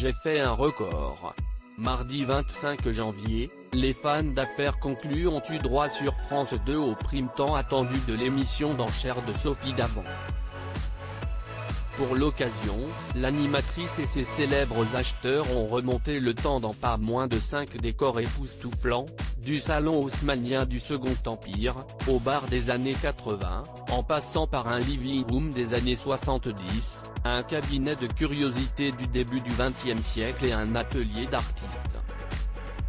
j'ai fait un record. Mardi 25 janvier, les fans d'affaires conclues ont eu droit sur France 2 au prime tant attendu de l'émission d'enchères de Sophie Davant. Pour l'occasion, l'animatrice et ses célèbres acheteurs ont remonté le temps dans pas moins de 5 décors époustouflants, du salon haussmannien du Second Empire, au bar des années 80, en passant par un living room des années 70, un cabinet de curiosités du début du XXe siècle et un atelier d'artistes.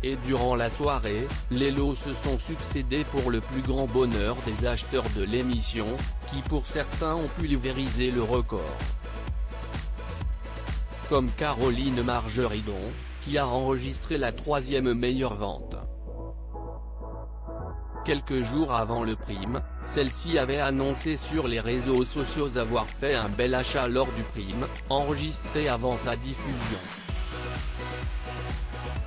Et durant la soirée, les lots se sont succédés pour le plus grand bonheur des acheteurs de l'émission, qui pour certains ont pulvérisé le record. Comme Caroline Margeridon, qui a enregistré la 3e meilleure vente. Quelques jours avant le prime, celle-ci avait annoncé sur les réseaux sociaux avoir fait un bel achat lors du prime, enregistré avant sa diffusion.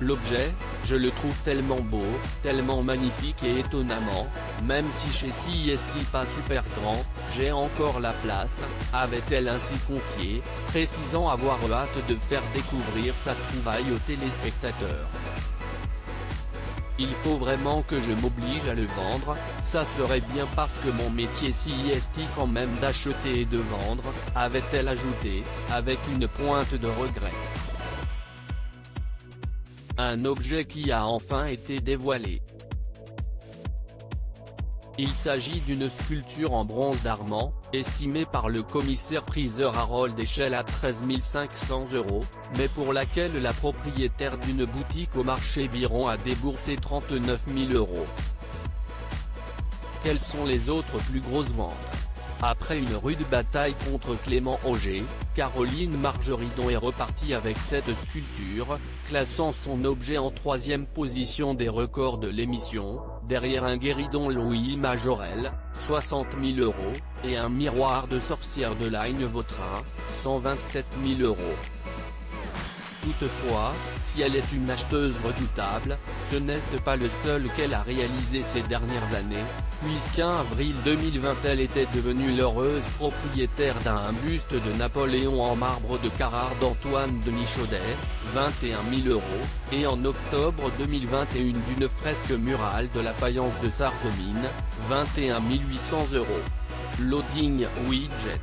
L'objet, je le trouve tellement beau, tellement magnifique et étonnamment, même si chez CIST pas super grand, j'ai encore la place, avait-elle ainsi confié, précisant avoir hâte de faire découvrir sa trouvaille aux téléspectateurs. Il faut vraiment que je m'oblige à le vendre, ça serait bien parce que mon métier CIST quand même d'acheter et de vendre, avait-elle ajouté, avec une pointe de regret. Un objet qui a enfin été dévoilé. Il s'agit d'une sculpture en bronze d'Armand, estimée par le commissaire-priseur Harold Echelle à 13 500 €, mais pour laquelle la propriétaire d'une boutique au marché Biron a déboursé 39 000 €. Quelles sont les autres plus grosses ventes? Après une rude bataille contre Clément Auger, Caroline Margeridon est repartie avec cette sculpture, classant son objet en 3e position des records de l'émission, derrière un guéridon Louis Majorel, 60 000 €, et un miroir de sorcière de Lagne Vautrin, 127 000 €. Toutefois, si elle est une acheteuse redoutable, ce n'est pas le seul qu'elle a réalisé ces dernières années, puisqu'en avril 2020 elle était devenue l'heureuse propriétaire d'un buste de Napoléon en marbre de Carrare d'Antoine Denis Chaudet, 21 000 €, et en octobre 2021 d'une fresque murale de la faïence de Sarreguemines, 21 800 €. Loading Widget.